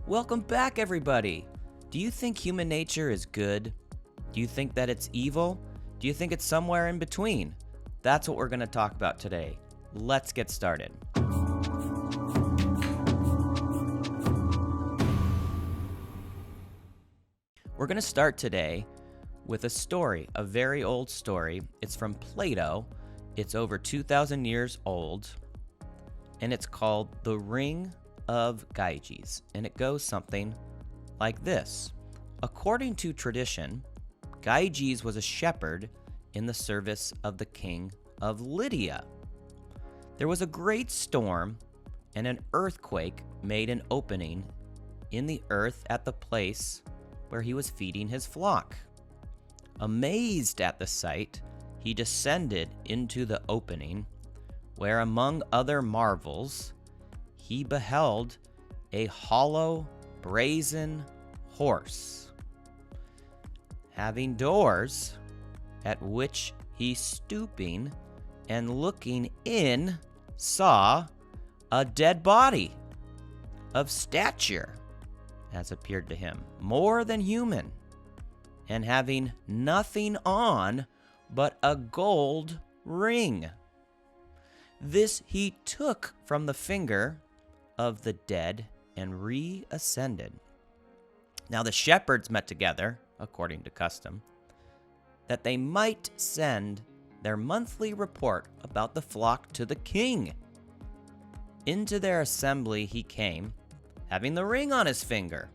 Welcome back, everybody. Do you think human nature is good? Do you think that it's evil? Do you think it's somewhere in between? That's what we're going to talk about today. Let's get started. We're going to start today with a story, a very old story. It's from Plato. It's over 2,000 years old, and it's called The Ring of Gyges, and it goes something like this. According to tradition, Gyges was a shepherd in the service of the king of Lydia. There was a great storm, and an earthquake made an opening in the earth at the place where he was feeding his flock. Amazed at the sight, he descended into the opening, where among other marvels, he beheld a hollow, brazen horse, having doors, at which he, stooping and looking in, saw a dead body of stature, as appeared to him, more than human, and having nothing on but a gold ring. This he took from the finger of the dead and reascended. Now the shepherds met together, according to custom, that they might send their monthly report about the flock to the king. Into their assembly he came, having the ring on his finger.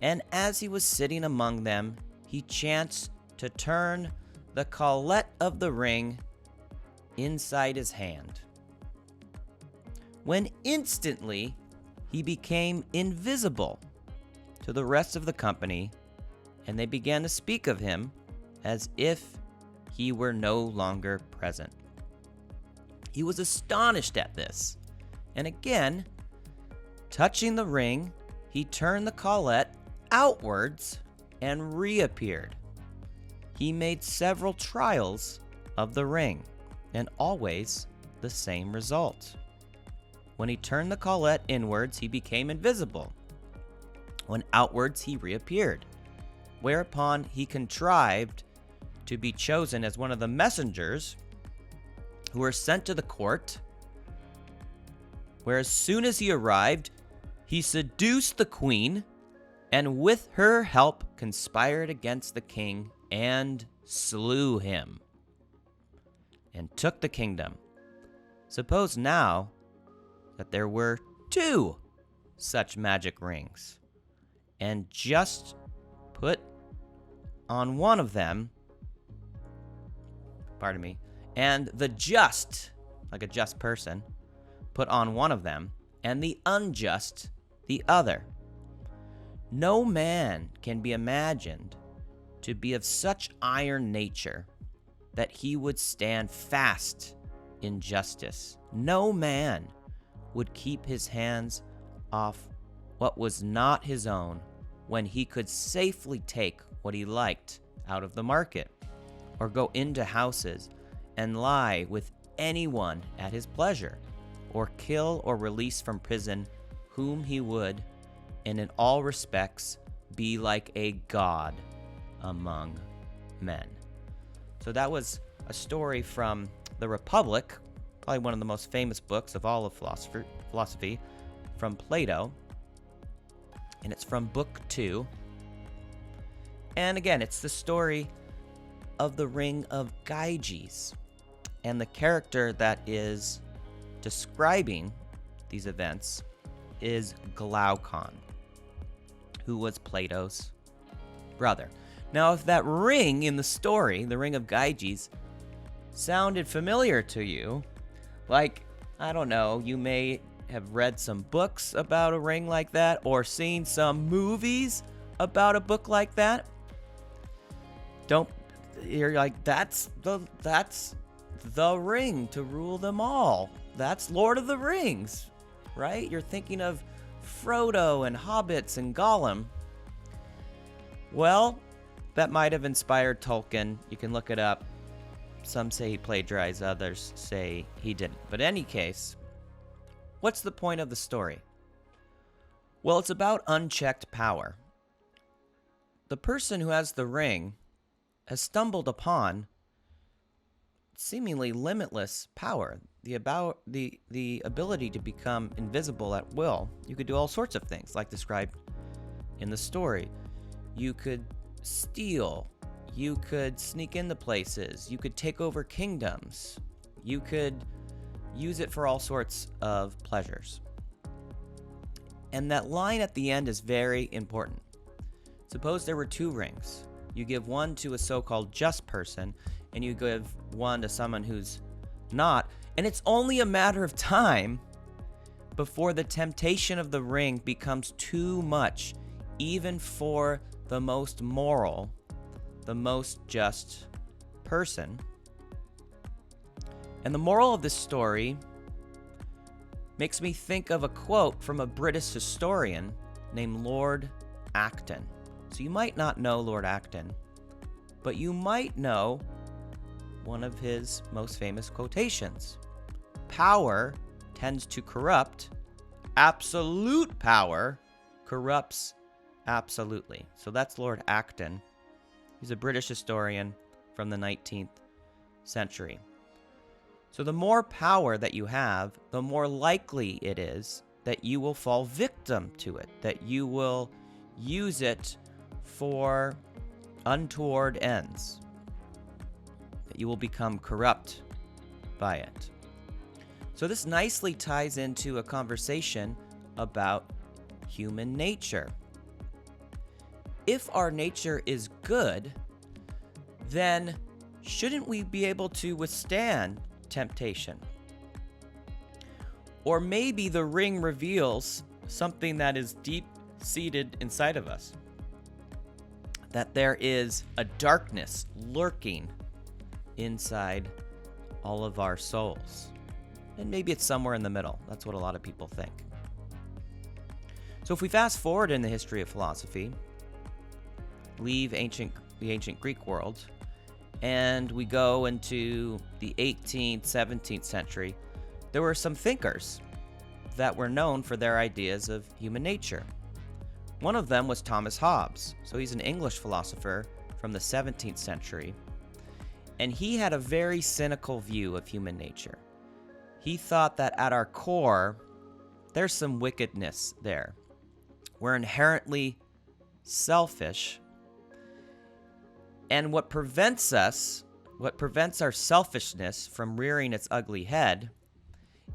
And as he was sitting among them, he chanced to turn the collet of the ring inside his hand, when instantly he became invisible to the rest of the company, and they began to speak of him as if he were no longer present. He was astonished at this, and again, touching the ring, he turned the collet outwards and reappeared. He made several trials of the ring, and always the same result. When he turned the collet inwards, he became invisible. When outwards, he reappeared, whereupon he contrived to be chosen as one of the messengers who were sent to the court, where as soon as he arrived, he seduced the queen, and with her help conspired against the king and slew him, and took the kingdom. Suppose now that there were 2 such magic rings, and just put on one of them, and the just, like a just person, put on one of them, and the unjust the other. No man can be imagined to be of such iron nature that he would stand fast in justice. No man would keep his hands off what was not his own when he could safely take what he liked out of the market, or go into houses and lie with anyone at his pleasure, or kill or release from prison whom he would, and in all respects be like a god among men. So that was a story from The Republic, probably one of the most famous books of all of philosophy, from Plato, and it's from Book 2. And again, it's the story of the Ring of Gyges, and the character that is describing these events is Glaucon, who was Plato's brother. Now, if that ring in the story, the Ring of Gyges, sounded familiar to you, like, I don't know, you may have read some books about a ring like that, or seen some movies about a book like that, you're like, that's the ring to rule them all. That's Lord of the Rings, right? You're thinking of Frodo and hobbits and Gollum. Well, that might have inspired Tolkien. You can look it up. Some say he plagiarized, others say he didn't. But in any case, what's the point of the story? Well, it's about unchecked power. The person who has the ring has stumbled upon seemingly limitless power, the ability to become invisible at will. You could do all sorts of things, like described in the story. You could steal. You could sneak into places. You could take over kingdoms. You could use it for all sorts of pleasures. And that line at the end is very important. Suppose there were two rings. You give one to a so-called just person, and you give one to someone who's not. And it's only a matter of time before the temptation of the ring becomes too much, even for the most moral, the most just person. And the moral of this story makes me think of a quote from a British historian named Lord Acton. So you might not know Lord Acton, but you might know one of his most famous quotations. Power tends to corrupt. Absolute power corrupts absolutely. So that's Lord Acton. He's a British historian from the 19th century. So the more power that you have, the more likely it is that you will fall victim to it, that you will use it for untoward ends, that you will become corrupt by it. So this nicely ties into a conversation about human nature. If our nature is good, then shouldn't we be able to withstand temptation? Or maybe the ring reveals something that is deep-seated inside of us, that there is a darkness lurking inside all of our souls. And maybe it's somewhere in the middle. That's what a lot of people think. So if we fast forward in the history of philosophy, leave the ancient Greek world, and we go into the 18th, 17th century, there were some thinkers that were known for their ideas of human nature. One of them was Thomas Hobbes. So he's an English philosopher from the 17th century, and he had a very cynical view of human nature. He thought that at our core, there's some wickedness there. We're inherently selfish, and what prevents our selfishness from rearing its ugly head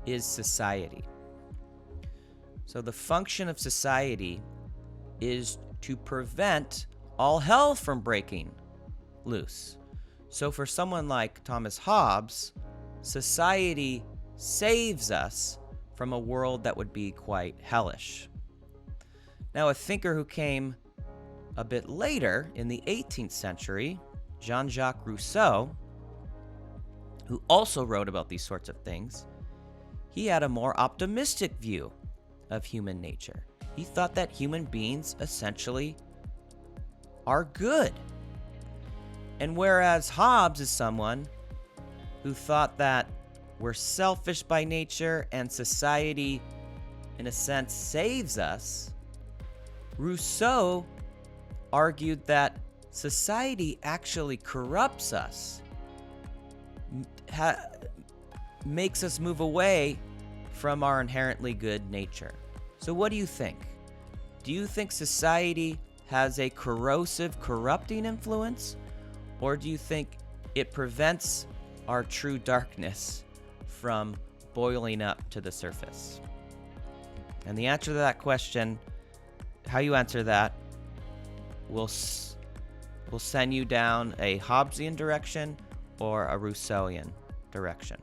is society. So the function of society is to prevent all hell from breaking loose. So for someone like Thomas Hobbes, society saves us from a world that would be quite hellish. Now, a thinker who came a bit later in the 18th century, Jacques Rousseau, who also wrote about these sorts of things, he had a more optimistic view of human nature. He thought that human beings essentially are good. And whereas Hobbes is someone who thought that we're selfish by nature and society, in a sense, saves us, Rousseau argued that society actually corrupts us, makes us move away from our inherently good nature. So what do you think? Do you think society has a corrosive, corrupting influence? Or do you think it prevents our true darkness from boiling up to the surface? And the answer to that question, how you answer that, will send you down a Hobbesian direction or a Rousseauian direction.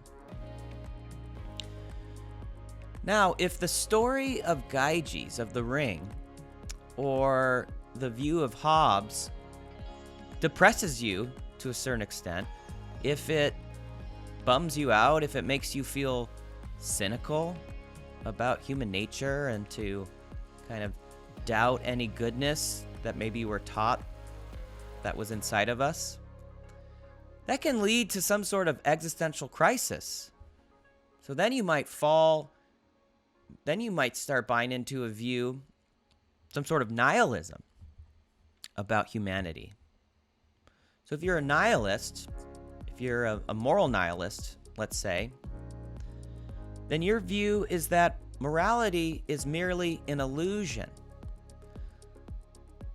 Now, if the story of Gyges, of the ring, or the view of Hobbes depresses you to a certain extent, if it bums you out, if it makes you feel cynical about human nature and to kind of doubt any goodness that maybe you were taught that was inside of us, that can lead to some sort of existential crisis. So then you might start buying into a view some sort of nihilism about humanity. So if you're a nihilist, if you're a moral nihilist, let's say, then your view is that morality is merely an illusion.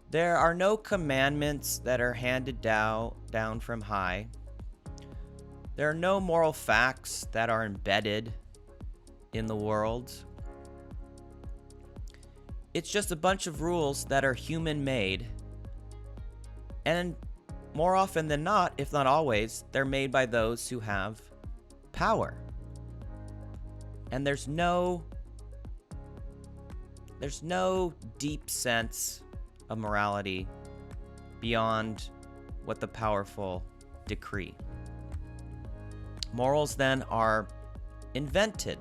There are no commandments that are handed down from high. There are no moral facts that are embedded in the world. It's just a bunch of rules that are human-made. And more often than not, if not always, they're made by those who have power. And there's no deep sense of morality beyond what the powerful decree. Morals then are invented.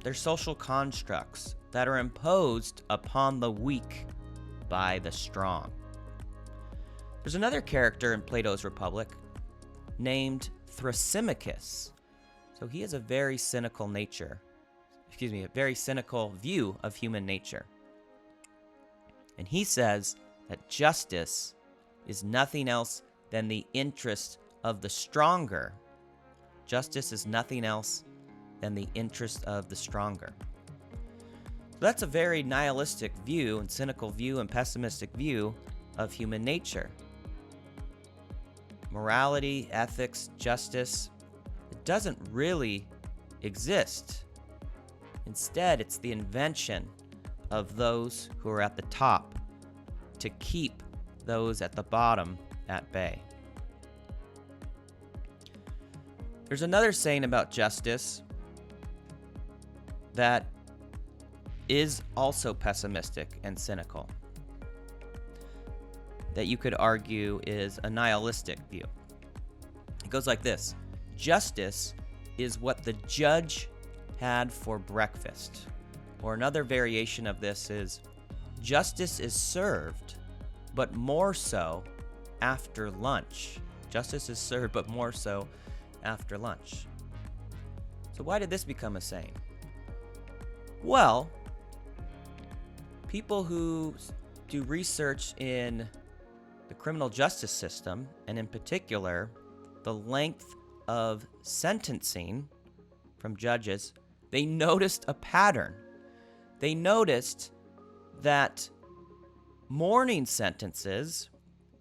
They're social constructs that are imposed upon the weak by the strong. There's another character in Plato's Republic named Thrasymachus. So he has a very cynical a very cynical view of human nature. And he says that justice is nothing else than the interest of the stronger. Justice is nothing else than the interest of the stronger. So that's a very nihilistic view and cynical view and pessimistic view of human nature. Morality, ethics, justice, it doesn't really exist. Instead, it's the invention of those who are at the top to keep those at the bottom at bay. There's another saying about justice that is also pessimistic and cynical, that you could argue is a nihilistic view. It goes like this: justice is what the judge had for breakfast. Or another variation of this is, justice is served, but more so after lunch. Justice is served, but more so after lunch. So why did this become a saying? Well, people who do research in the criminal justice system, and in particular, the length of sentencing from judges, they noticed a pattern. They noticed that morning sentences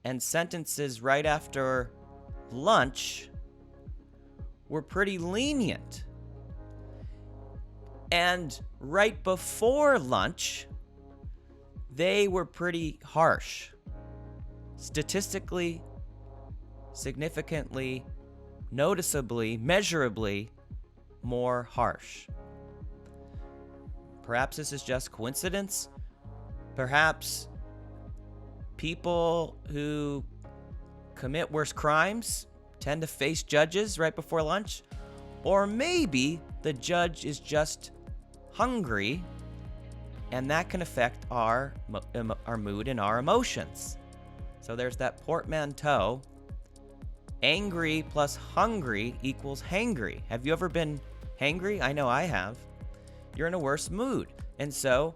and sentences right after lunch were pretty lenient. And right before lunch, they were pretty harsh. Statistically, significantly, noticeably, measurably more harsh. Perhaps this is just coincidence. Perhaps people who commit worse crimes tend to face judges right before lunch. Or maybe the judge is just hungry, and that can affect our mood and our emotions. So there's that portmanteau. Angry plus hungry equals hangry. Have you ever been hangry? I know I have. You're in a worse mood, and so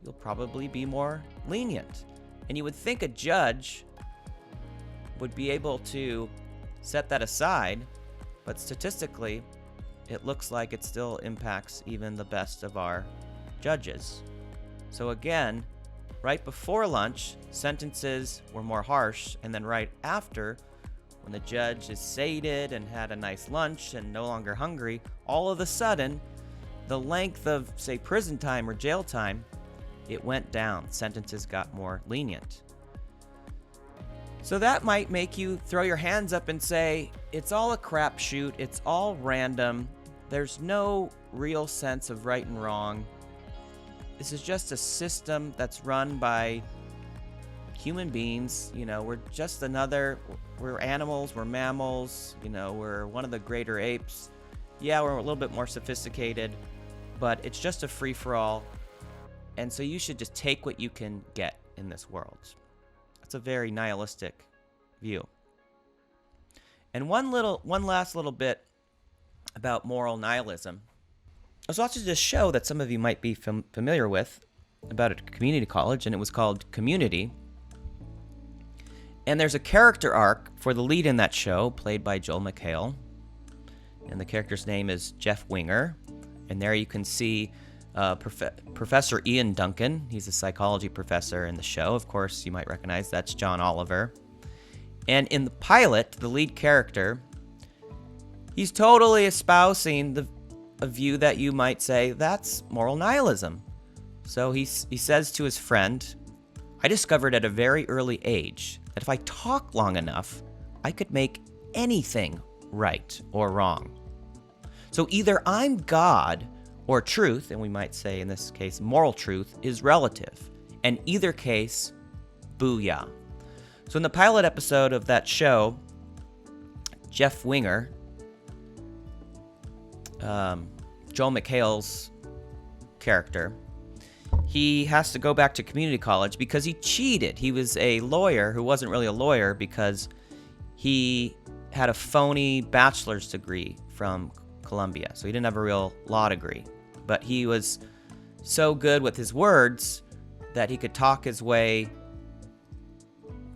you'll probably be more lenient. And you would think a judge would be able to set that aside, but statistically, it looks like it still impacts even the best of our judges. So again, right before lunch, sentences were more harsh, and then right after, when the judge is sated and had a nice lunch and no longer hungry, all of a sudden, the length of, say, prison time or jail time, it went down. Sentences got more lenient. So that might make you throw your hands up and say, it's all a crapshoot, it's all random, there's no real sense of right and wrong. This is just a system that's run by human beings. You know, we're animals, we're mammals, we're one of the greater apes. Yeah, we're a little bit more sophisticated, but it's just a free-for-all. And so you should just take what you can get in this world. That's a very nihilistic view. And one last little bit about moral nihilism. I was watching this show that some of you might be familiar with. about a community college, and it was called Community. And there's a character arc for the lead in that show, played by Joel McHale. And the character's name is Jeff Winger. And there you can see Professor Ian Duncan. He's a psychology professor in the show. Of course, you might recognize that's John Oliver. And in the pilot, the lead character, he's totally espousing a view that you might say, that's moral nihilism. So he says to his friend, I discovered at a very early age that if I talk long enough, I could make anything right or wrong. So either I'm God or truth, and we might say in this case moral truth, is relative. And either case, booyah. So in the pilot episode of that show, Jeff Winger, Joel McHale's character, he has to go back to community college because he cheated. He was a lawyer who wasn't really a lawyer because he had a phony bachelor's degree from Columbia. So he didn't have a real law degree. But he was so good with his words that he could talk his way,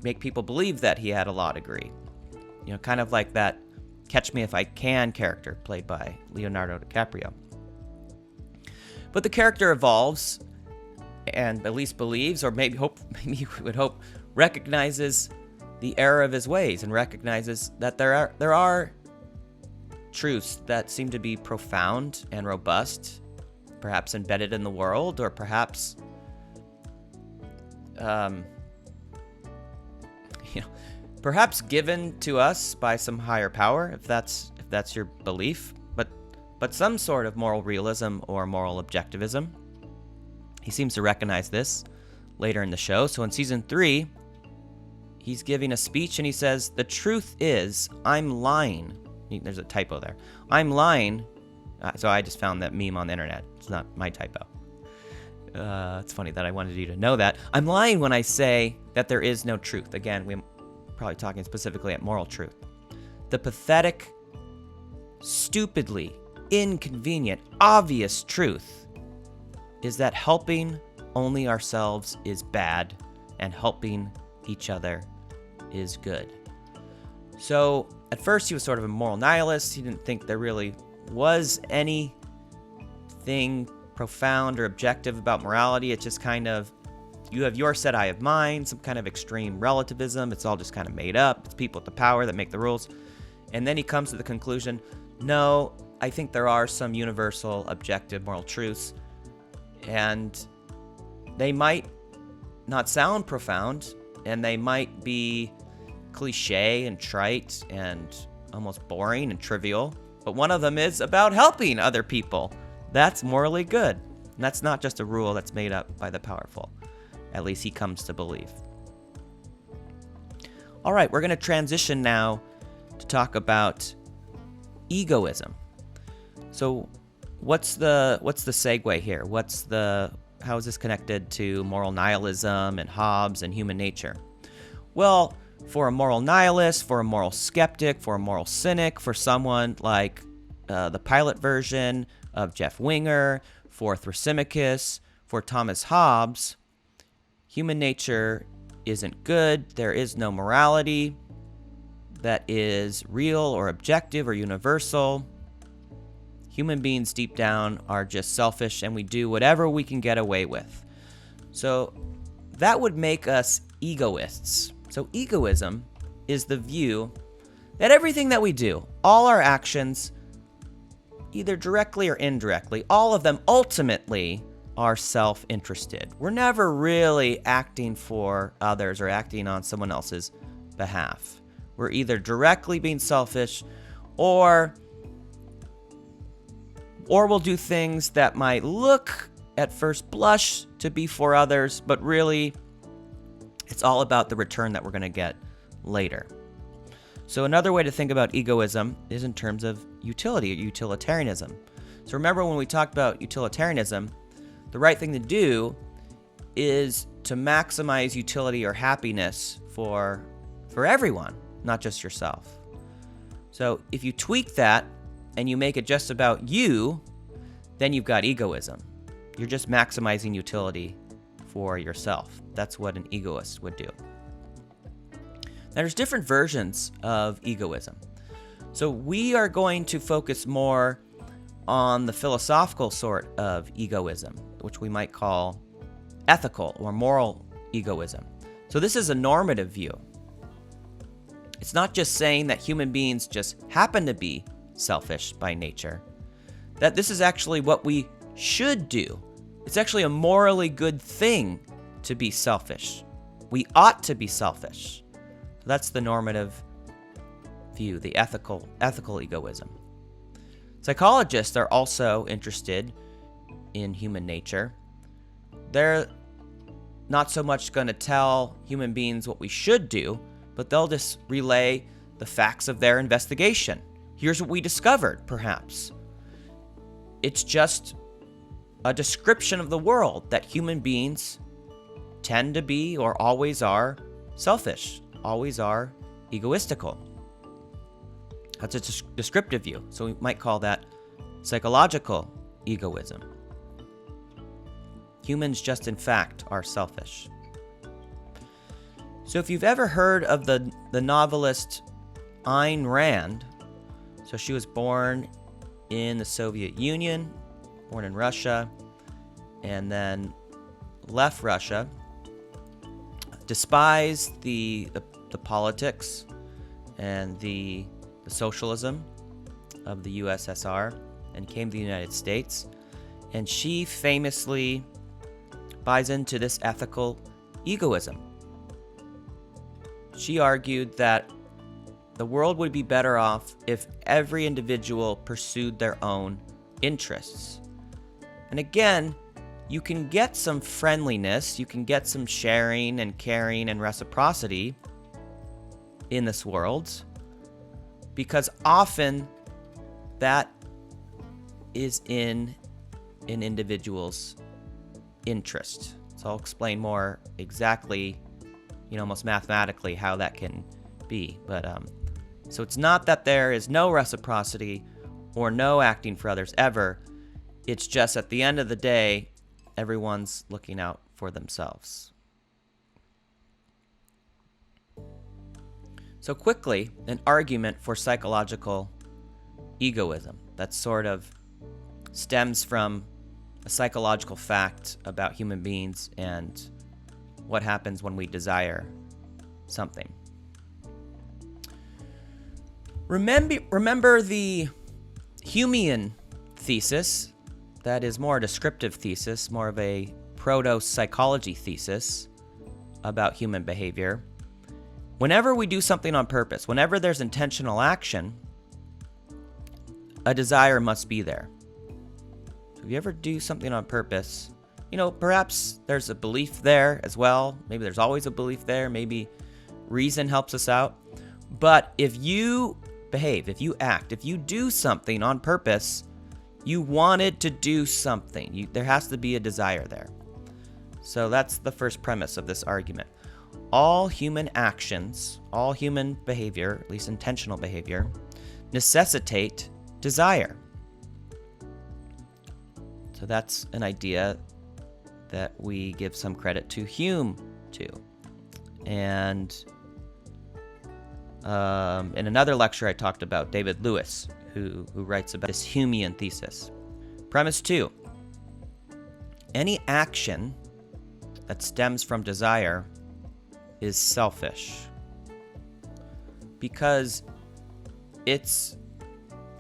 make people believe that he had a law degree. You know, kind of like that Catch Me If I Can character played by Leonardo DiCaprio. But the character evolves and at least believes, or maybe you would hope, recognizes the error of his ways and recognizes that there are truths that seem to be profound and robust, perhaps embedded in the world, or perhaps perhaps given to us by some higher power, if that's your belief, but some sort of moral realism or moral objectivism. He seems to recognize this later in the show. So in season 3, he's giving a speech and he says, the truth is, I'm lying. There's a typo there. I'm lying. So I just found that meme on the internet. It's not my typo. It's funny that I wanted you to know that. I'm lying when I say that there is no truth. Again, we're probably talking specifically at moral truth. The pathetic, stupidly inconvenient, obvious truth is that helping only ourselves is bad and helping each other is good. So at first he was sort of a moral nihilist. He didn't think there really was anything profound or objective about morality. It's just kind of, you have your set, I have mine, some kind of extreme relativism. It's all just kind of made up. It's people with the power that make the rules. And then he comes to the conclusion, no, I think there are some universal objective moral truths, and they might not sound profound, and they might be cliche and trite and almost boring and trivial, but one of them is about helping other people. That's morally good. And that's not just a rule that's made up by the powerful. At least he comes to believe. All right, we're going to transition now to talk about egoism. So what's the segue here? How is this connected to moral nihilism and Hobbes and human nature? Well, for a moral nihilist, for a moral skeptic, for a moral cynic, for someone like the pilot version of Jeff Winger, for Thrasymachus, for Thomas Hobbes, human nature isn't good. There is no morality that is real or objective or universal. Human beings deep down are just selfish, and we do whatever we can get away with. So that would make us egoists. So egoism is the view that everything that we do, all our actions, either directly or indirectly, all of them ultimately are self-interested. We're never really acting for others or acting on someone else's behalf. We're either directly being selfish or we'll do things that might look at first blush to be for others, but really it's all about the return that we're going to get later. So another way to think about egoism is in terms of utility or utilitarianism. So remember when we talked about utilitarianism, the right thing to do is to maximize utility or happiness for everyone, not just yourself. So if you tweak that and you make it just about you, then you've got egoism. You're just maximizing utility for yourself. That's what an egoist would do. Now, there's different versions of egoism. So we are going to focus more on the philosophical sort of egoism, which we might call ethical or moral egoism. So this is a normative view. It's not just saying that human beings just happen to be selfish by nature, that this is actually what we should do. It's actually a morally good thing to be selfish. We ought to be selfish. That's the normative view, the ethical egoism. Psychologists are also interested in human nature. They're not so much going to tell human beings what we should do, but they'll just relay the facts of their investigation. Here's what we discovered, perhaps. It's just a description of the world that human beings tend to be or always are selfish, always are egoistical. That's a descriptive view, so we might call that psychological egoism. Humans just in fact are selfish. So if you've ever heard of the novelist Ayn Rand, so she was born in the Soviet Union, born in Russia, and then left Russia, despised the politics and the socialism of the USSR, and came to the United States. And she famously buys into this ethical egoism. She argued that the world would be better off if every individual pursued their own interests. And again, you can get some friendliness, you can get some sharing and caring and reciprocity in this world, because often that is in an individual's interest. So I'll explain more exactly, almost mathematically how that can be. But so it's not that there is no reciprocity or no acting for others ever. It's just at the end of the day, everyone's looking out for themselves. So quickly, an argument for psychological egoism that sort of stems from a psychological fact about human beings and what happens when we desire something. Remember the Humean thesis, that is more a descriptive thesis, more of a proto-psychology thesis about human behavior. Whenever we do something on purpose, whenever there's intentional action, a desire must be there. So if you ever do something on purpose, perhaps there's a belief there as well. Maybe there's always a belief there. Maybe reason helps us out. But if you behave, if you act, if you do something on purpose, you wanted to do something. There has to be a desire there. So that's the first premise of this argument. All human actions, all human behavior, at least intentional behavior, necessitate desire. So that's an idea that we give some credit to Hume to. And in another lecture I talked about David Lewis, who writes about this Humean thesis. Premise 2. Any action that stems from desire is selfish, because a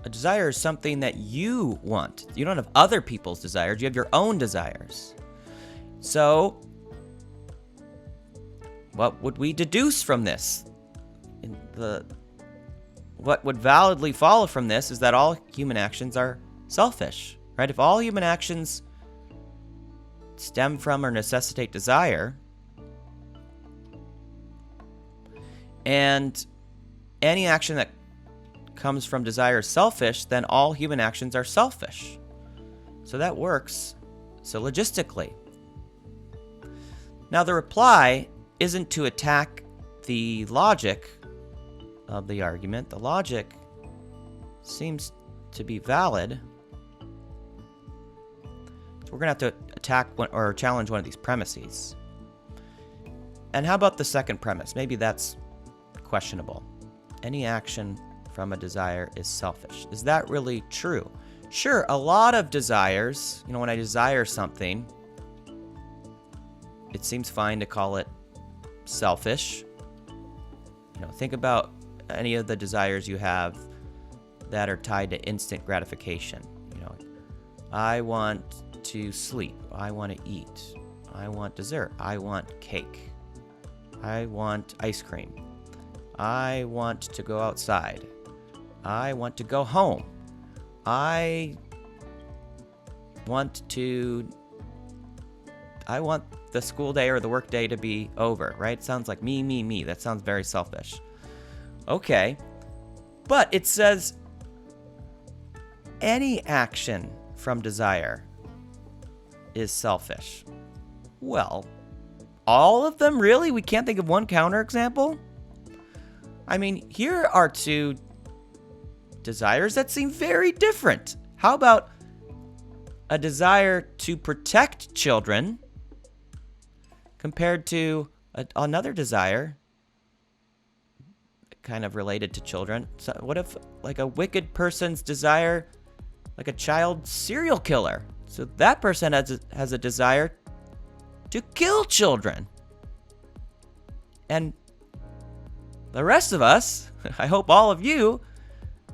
desire is something that you want. You don't have other people's desires, you have your own desires. So what would we deduce from this? What would validly follow from this is that all human actions are selfish, right? If all human actions stem from or necessitate desire, and any action that comes from desire is selfish, then all human actions are selfish. So that works syllogistically. Now the reply isn't to attack the logic of the argument. The logic seems to be valid. We're going to have to attack or challenge one of these premises. And how about the second premise? Maybe that's questionable. Any action from a desire is selfish. Is that really true? Sure, a lot of desires, when I desire something, it seems fine to call it selfish. Think about any of the desires you have that are tied to instant gratification. I want to sleep. I want to eat. I want dessert. I want cake. I want ice cream. I want to go outside. I want to go home. I want the school day or the work day to be over, right? It sounds like me, me, me. That sounds very selfish. Okay. But it says any action from desire is selfish. Well, all of them, really? We can't think of one counterexample? Here are two desires that seem very different. How about a desire to protect children compared to another desire kind of related to children? So what if a wicked person's desire, like a child serial killer? So that person has a desire to kill children. And the rest of us, I hope all of you,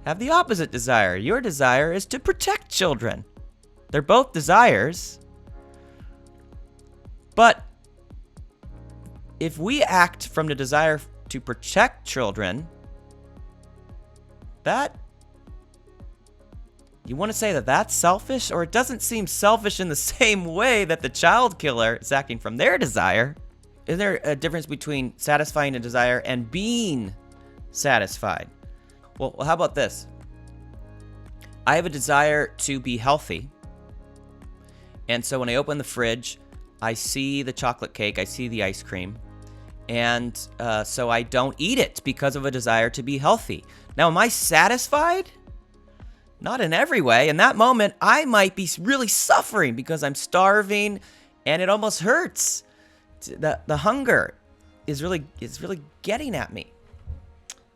have the opposite desire. Your desire is to protect children. They're both desires. But if we act from the desire to protect children, you want to say that that's selfish? Or it doesn't seem selfish in the same way that the child killer is acting from their desire. Is there a difference between satisfying a desire and being satisfied? Well, how about this? I have a desire to be healthy. And so when I open the fridge, I see the chocolate cake, I see the ice cream. And so I don't eat it because of a desire to be healthy. Now, am I satisfied? Not in every way. In that moment, I might be really suffering because I'm starving and it almost hurts. The hunger is really getting at me.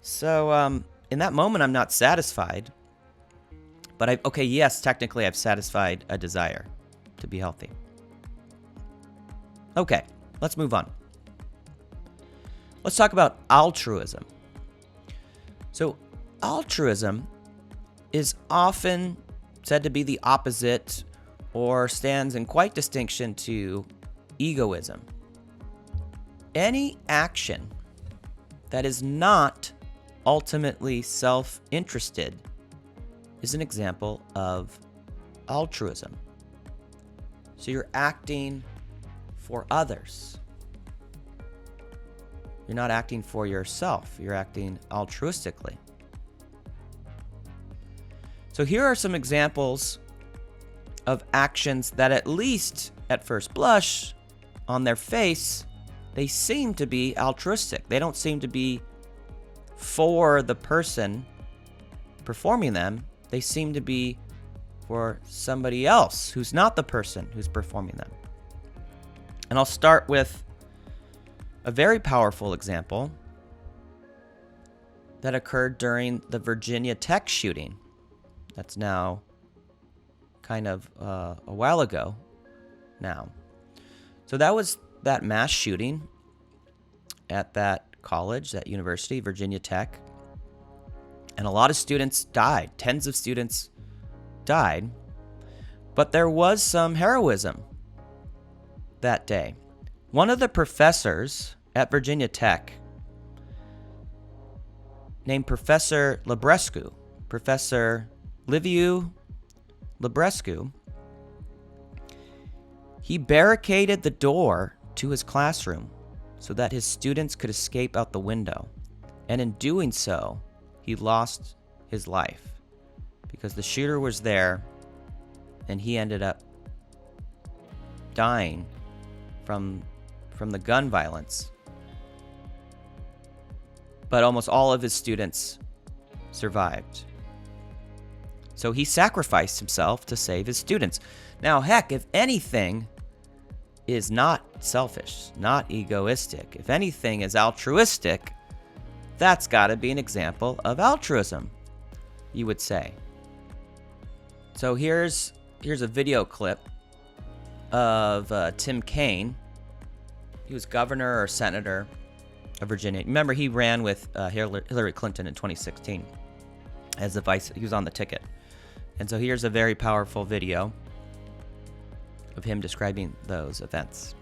So in that moment, I'm not satisfied. But yes, technically I've satisfied a desire to be healthy. Okay, let's move on. Let's talk about altruism. So altruism is often said to be the opposite or stands in quite distinction to egoism. Any action that is not ultimately self-interested is an example of altruism. So you're acting for others. You're not acting for yourself. You're acting altruistically. So here are some examples of actions that, at least at first blush, on their face, they seem to be altruistic. They don't seem to be for the person performing them. They seem to be for somebody else who's not the person who's performing them. And I'll start with a very powerful example that occurred during the Virginia Tech shooting. That's now kind of a while ago now. So that was that mass shooting at that college, that university, Virginia Tech. And a lot of students died. Tens of students died. But there was some heroism that day. One of the professors at Virginia Tech, named Professor Librescu, Professor Liviu Librescu, he barricaded the door to his classroom so that his students could escape out the window. And in doing so, he lost his life because the shooter was there and he ended up dying from the gun violence. But almost all of his students survived. So he sacrificed himself to save his students. Now, heck, if anything is not selfish, not egoistic, if anything is altruistic, that's got to be an example of altruism, you would say. So here's a video clip of Tim Kaine. He was governor or senator of Virginia. Remember, he ran with Hillary Clinton in 2016 as the vice. He was on the ticket. And so here's a very powerful video of him describing those events.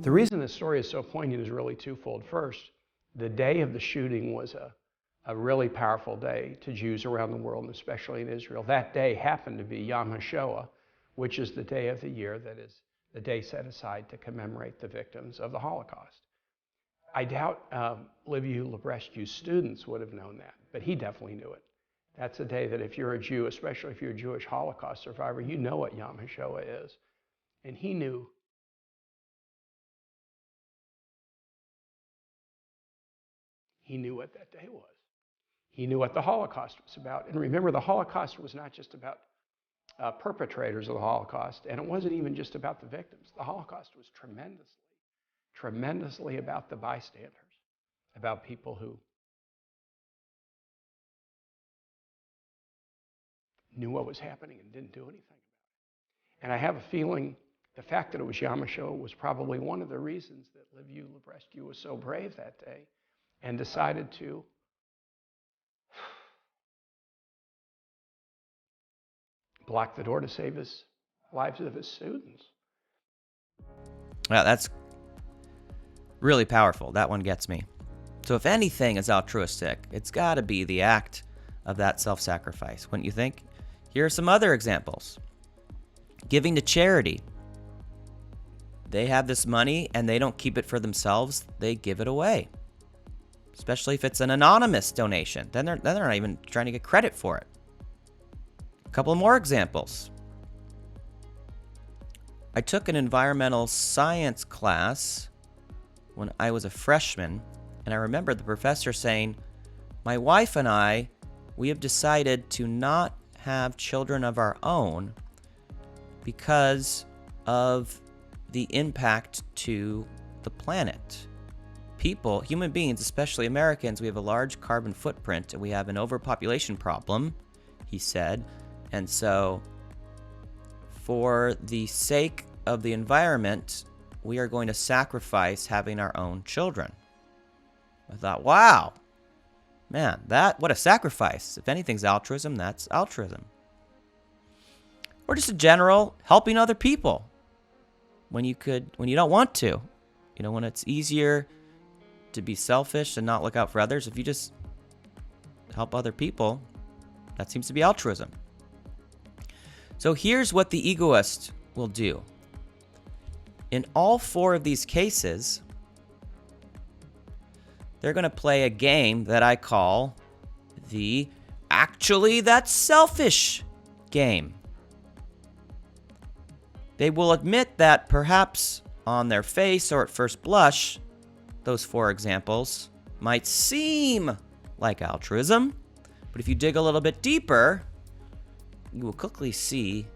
The reason this story is so poignant is really twofold. First, the day of the shooting was a really powerful day to Jews around the world, and especially in Israel. That day happened to be Yom HaShoah, which is the day of the year that is the day set aside to commemorate the victims of the Holocaust. I doubt Liviu Librescu's students would have known that, but he definitely knew it. That's a day that if you're a Jew, especially if you're a Jewish Holocaust survivor, you know what Yom HaShoah is. And he knew what that day was. He knew what the Holocaust was about. And remember, the Holocaust was not just about perpetrators of the Holocaust, and it wasn't even just about the victims. The Holocaust was tremendously about the bystanders, about people who knew what was happening and didn't do anything about it. And I have a feeling the fact that it was Yom HaShoah was probably one of the reasons that Liviu Librescu was so brave that day and decided to block the door to save the lives of his students. Well, that's really powerful. That one gets me. So if anything is altruistic, it's got to be the act of that self-sacrifice, wouldn't you think? Here are some other examples. Giving to charity. They have this money and they don't keep it for themselves. They give it away. Especially if it's an anonymous donation. Then they're not even trying to get credit for it. A couple more examples. I took an environmental science class when I was a freshman, and I remember the professor saying, my wife and I, we have decided to not have children of our own because of the impact to the planet. People, human beings, especially Americans, we have a large carbon footprint and we have an overpopulation problem, he said. And so, for the sake of the environment, we are going to sacrifice having our own children. I thought, wow, man, what a sacrifice. If anything's altruism, that's altruism. Or just a general helping other people when you don't want to. You know, when it's easier to be selfish and not look out for others, if you just help other people, that seems to be altruism. So here's what the egoist will do. In all four of these cases, they're going to play a game that I call the "actually that's selfish" game. They will admit that perhaps on their face or at first blush, those 4 examples might seem like altruism, but if you dig a little bit deeper, you will quickly see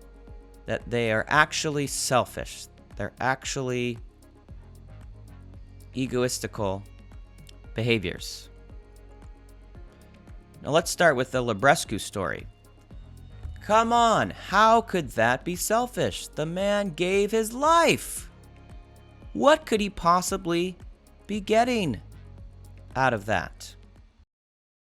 that they are actually selfish. They're actually egoistical behaviors. Now let's start with the Librescu story. Come on, how could that be selfish? The man gave his life. What could he possibly be getting out of that?